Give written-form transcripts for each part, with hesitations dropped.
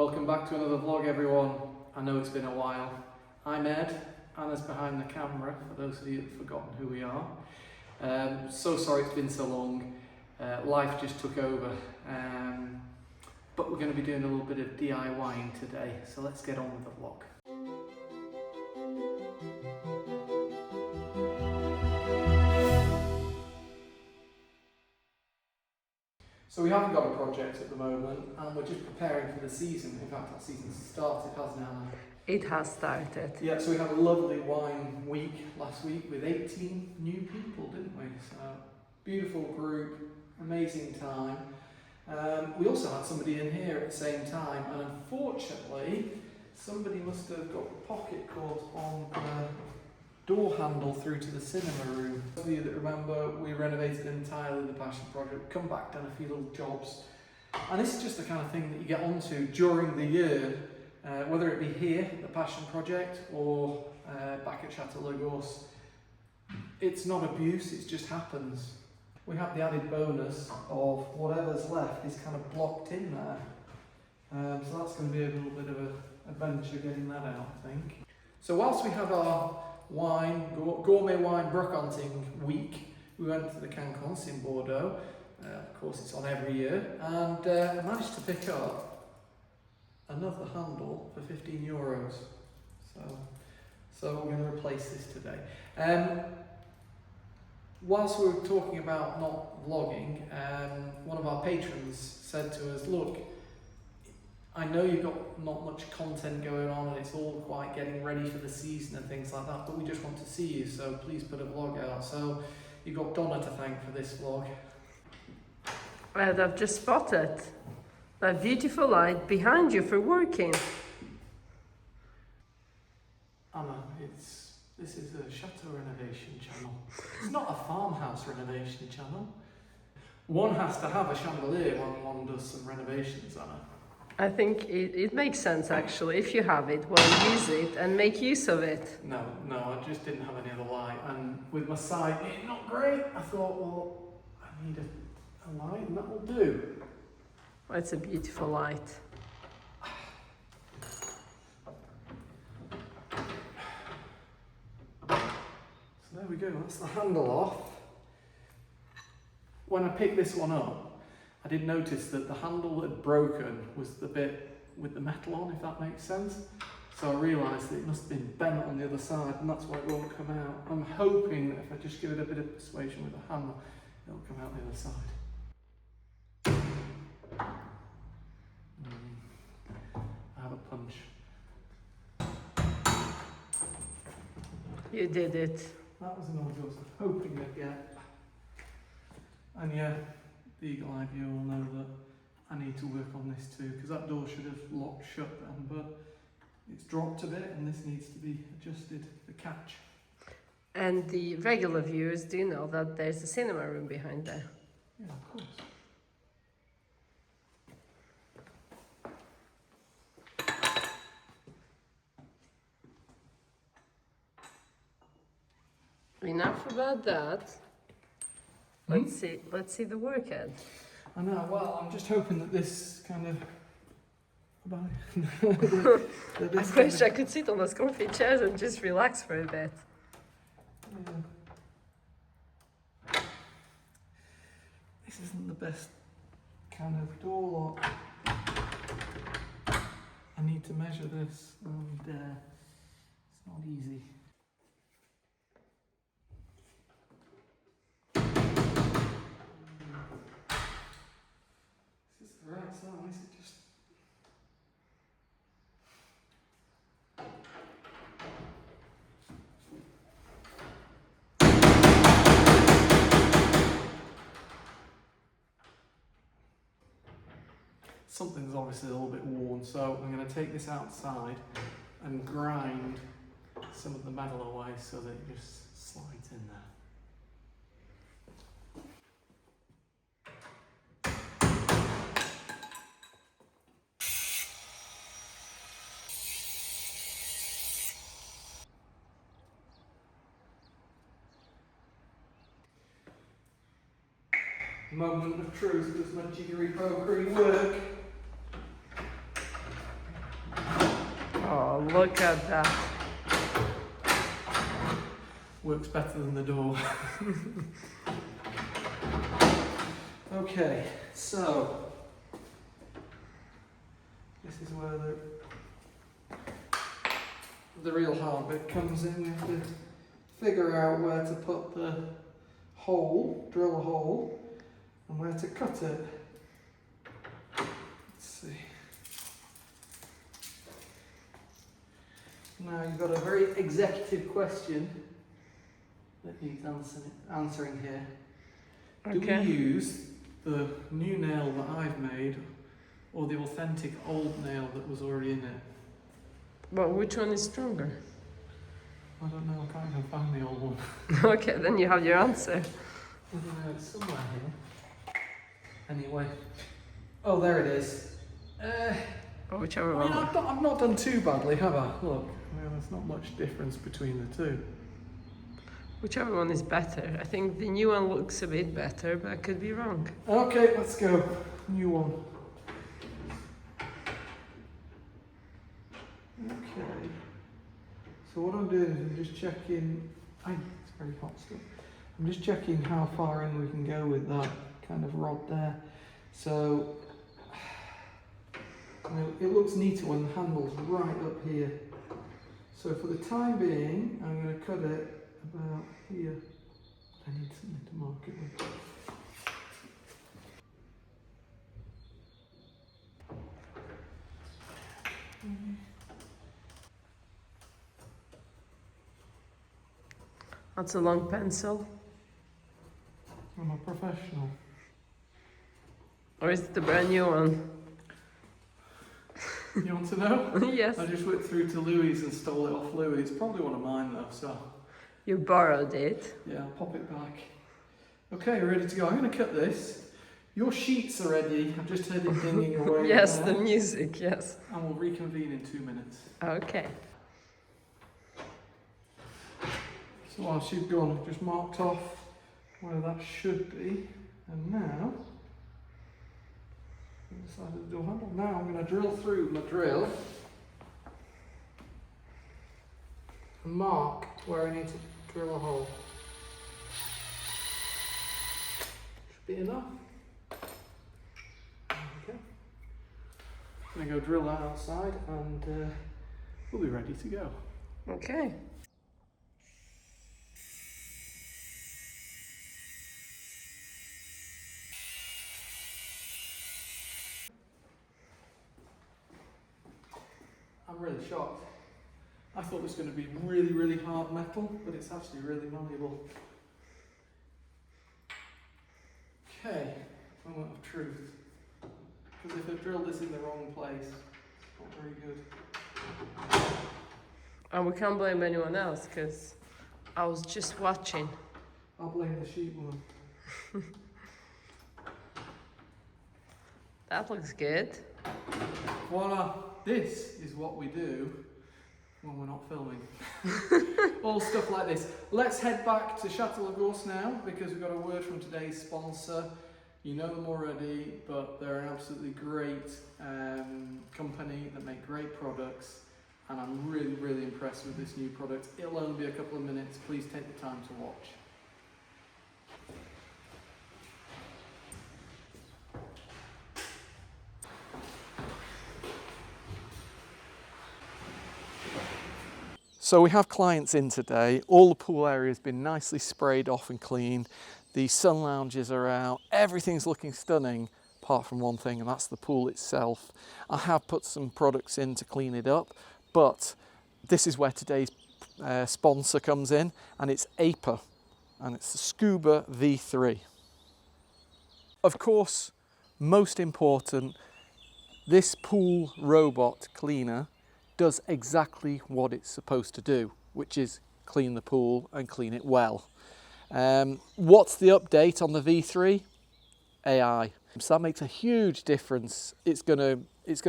Welcome back to another vlog, everyone. I know it's been a while. I'm Ed, Anna's behind the camera, for those of you that have forgotten who we are. So sorry it's been so long. Life just took over. But we're going to be doing a little bit of DIYing today, so let's get on with the vlog. So we haven't got a project at the moment, and we're just preparing for the season. In fact, that season's started, hasn't it, Anna? It has started. Yeah, so we had a lovely wine week last week with 18 new people, didn't we? So, beautiful group, amazing time. We also had somebody in here at the same time, and unfortunately, somebody must have got the pocket caught on the door handle through to the cinema room. Those of you that remember, we renovated entirely the Passion Project, come back, done a few little jobs. And this is just the kind of thing that you get onto during the year, whether it be here, the Passion Project, or back at Château. It's not abuse, it just happens. We have the added bonus of whatever's left is kind of blocked in there. So that's going to be a little bit of an adventure getting that out, I think. So whilst we have our gourmet wine brocanting week, we went to the Cancons in Bordeaux. Of course, it's on every year, and I managed to pick up another handle for €15. So we're going to replace this today. Whilst we were talking about not vlogging, one of our patrons said to us, look, I know you've got not much content going on and it's all quite getting ready for the season and things like that, but we just want to see you, so please put a vlog out. So you've got Donna to thank for this vlog. And I've just spotted that beautiful light behind you for working. Anna, this is a Château renovation channel. It's not a farmhouse renovation channel. One has to have a chandelier when one does some renovations, Anna. I think it makes sense actually. If you have it, well, use it and make use of it. No, I just didn't have any other light, and with my side being not great, I thought, well, I need a light and that will do. Well, it's a beautiful light. So there we go, that's the handle off. When I picked this one up, I did notice that the handle that had broken was the bit with the metal on, if that makes sense. So I realised that it must have been bent on the other side, and that's why it won't come out. I'm hoping that if I just give it a bit of persuasion with the hammer, it'll come out the other side. I have a punch. You did it. That was an old I was hoping I'd get. And yeah, the eagle-eyed viewer will know that I need to work on this too, because that door should have locked shut then, but it's dropped a bit and this needs to be adjusted, the catch. And the regular viewers do know that there's a cinema room behind there. Yeah, of course. Enough about that. Let's see the work, Ed. I know, well, I'm just hoping that this kind of... I wish I could sit on those comfy chairs and just relax for a bit. Yeah. This isn't the best kind of door lock. I need to measure this, and it's not easy. Right, so this is just... Something's obviously a little bit worn, so I'm going to take this outside and grind some of the metal away so that it just slides in there. Moment of truth, does my jiggery pokery work? Wow, look at that. Works better than the door. Okay, so this is where the real hard bit comes in. We have to figure out where to put the hole, drill a hole, and where to cut it. Let's see. Now you've got a very executive question that needs answering here. Okay. Do we use the new nail that I've made or the authentic old nail that was already in it? Well, which one is stronger? I don't know, I can't even find the old one. Okay, then you have your answer. I don't know, it's somewhere here. Anyway. Oh, there it is. Or whichever I mean, one. I've not done too badly, have I? Look, there's not much difference between the two. Whichever one is better. I think the new one looks a bit better, but I could be wrong. Okay, let's go. New one. Okay. So what I'm doing is I'm just checking. It's very hot still. I'm just checking how far in we can go with that kind of rod there. So it looks neater when the handle's right up here. So for the time being, I'm going to cut it about here. I need something to mark it with. That's a long pencil. I'm a professional. Or is it the brand new one? You want to know? Yes. I just went through to Louis and stole it off Louis. It's probably one of mine though, so. You borrowed it. Yeah, I'll pop it back. Okay, ready to go. I'm going to cut this. Your sheets are ready. I've just heard it dinging away. Yes, there. the music, yes. And we'll reconvene in 2 minutes. Okay. So while she's gone, just marked off where that should be. And now, inside of the door handle. Now I'm going to drill through my drill and mark where I need to drill a hole. Should be enough. Okay. I'm going to go drill that outside and we'll be ready to go. Okay. I'm really shocked. I thought it was going to be really, really hard metal, but it's actually really malleable. Okay, moment of truth. Because if I drilled this in the wrong place, it's not very good. And we can't blame anyone else because I was just watching. I'll blame the sheep woman. That looks good. Voila! This is what we do when we're not filming. All stuff like this. Let's head back to Château now because we've got a word from today's sponsor. You know them already, but they're an absolutely great company that make great products, and I'm really, really impressed with this new product. It'll only be a couple of minutes. Please take the time to watch. So we have clients in today. All the pool area has been nicely sprayed off and cleaned. The sun lounges are out. Everything's looking stunning, apart from one thing, and that's the pool itself. I have put some products in to clean it up, but this is where today's sponsor comes in, and it's APA, and it's the Scuba V3. Of course, most important, this pool robot cleaner does exactly what it's supposed to do, which is clean the pool and clean it well. What's the update on the V3? AI. So that makes a huge difference. It's gonna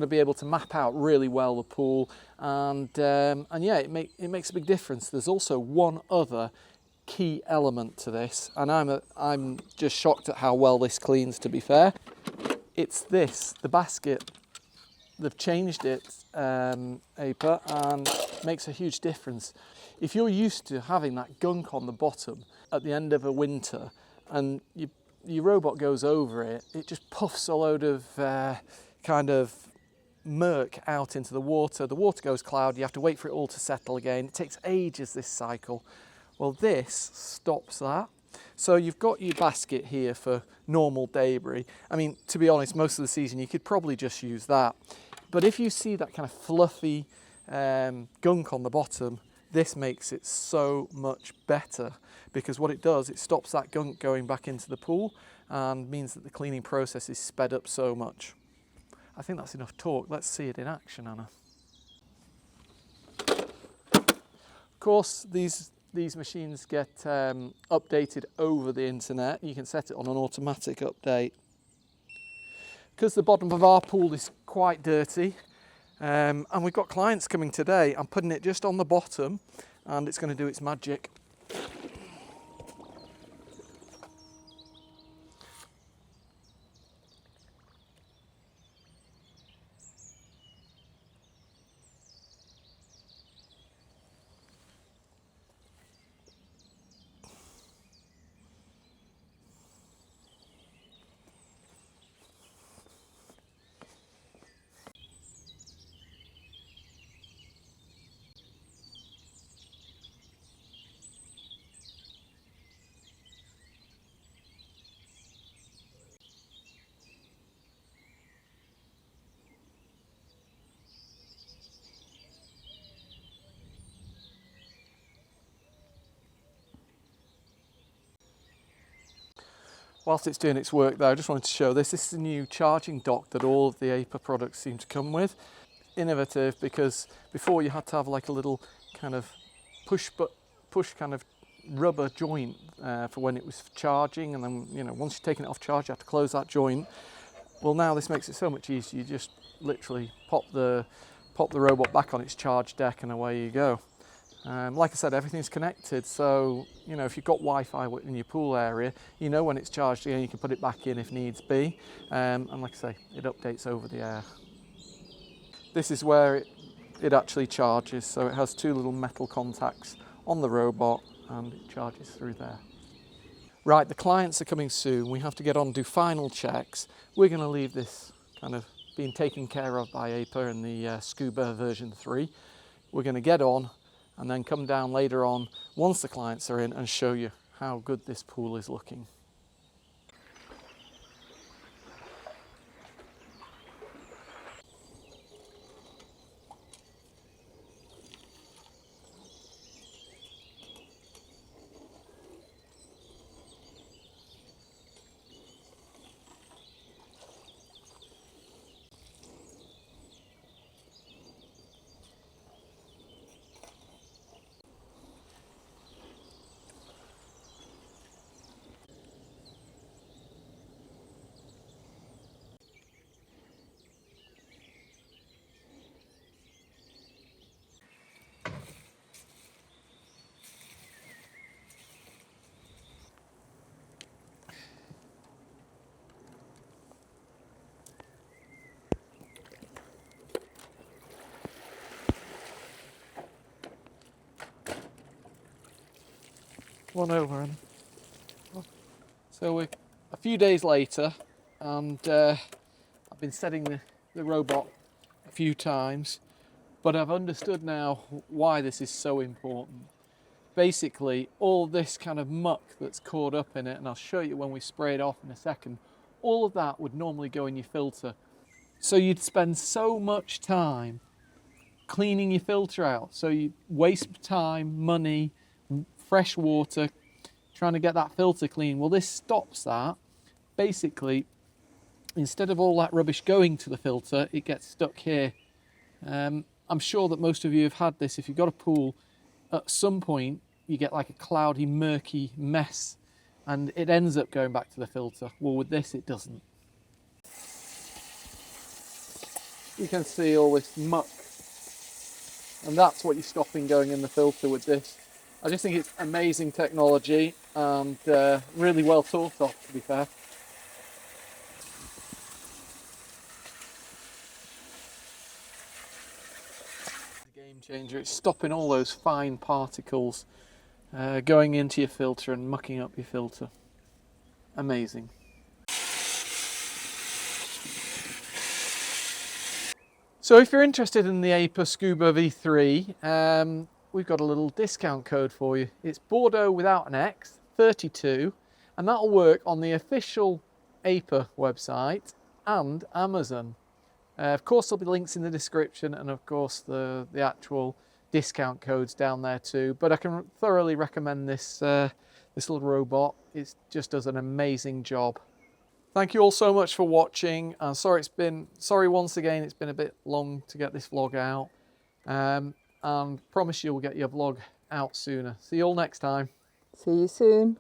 be able to map out really well the pool, and yeah, it makes a big difference. There's also one other key element to this, and I'm just shocked at how well this cleans, to be fair. It's this, the basket. they've changed it, APA, and it makes a huge difference. If you're used to having that gunk on the bottom at the end of a winter and your robot goes over it, it just puffs a load of kind of murk out into the water goes cloudy, you have to wait for it all to settle again. It takes ages, this cycle. Well, this stops that. So you've got your basket here for normal debris. I mean, to be honest, most of the season you could probably just use that. But if you see that kind of fluffy gunk on the bottom, this makes it so much better, because what it does, it stops that gunk going back into the pool and means that the cleaning process is sped up so much. I think that's enough talk. Let's see it in action, Anna. Of course, these machines get updated over the internet. You can set it on an automatic update. Because the bottom of our pool is quite dirty, and we've got clients coming today, I'm putting it just on the bottom and it's going to do its magic. Whilst it's doing its work though, I just wanted to show this. This is a new charging dock that all of the APA products seem to come with. Innovative, because before you had to have like a little kind of push kind of rubber joint for when it was charging, and then, you know, once you've taken it off charge you have to close that joint. Well, now this makes it so much easier. You just literally pop the robot back on its charge deck and away you go. Like I said, everything's connected, so you know, if you've got Wi-Fi in your pool area, you know when it's charged again, you can put it back in if needs be, and like I say, it updates over the air. This is where it actually charges, so it has two little metal contacts on the robot and it charges through there. Right, the clients are coming soon. We have to get on and do final checks. We're going to leave this kind of being taken care of by APA in the Scuba version 3. We're going to get on and then come down later on once the clients are in and show you how good this pool is looking. One over. And so we're a few days later, and I've been setting the robot a few times, but I've understood now why this is so important. Basically, all this kind of muck that's caught up in it, and I'll show you when we spray it off in a second, all of that would normally go in your filter. So you'd spend so much time cleaning your filter out, so you waste time, money, fresh water, trying to get that filter clean. Well, this stops that. Basically, instead of all that rubbish going to the filter, it gets stuck here. I'm sure that most of you have had this. If you've got a pool, at some point you get like a cloudy, murky mess and it ends up going back to the filter. Well, with this it doesn't. You can see all this muck, and that's what you're stopping going in the filter with this. I just think it's amazing technology and really well thought of, to be fair. game changer. It's stopping all those fine particles going into your filter and mucking up your filter. Amazing. So if you're interested in the APA Scuba V3, we've got a little discount code for you. It's Bordeaux without an X, 32, and that'll work on the official APA website and Amazon. Of course, there'll be links in the description, and of course the actual discount codes down there too. But I can thoroughly recommend this this little robot. It just does an amazing job. Thank you all so much for watching. Sorry once again it's been a bit long to get this vlog out, and promise you we'll get your vlog out sooner. See you all next time. See you soon.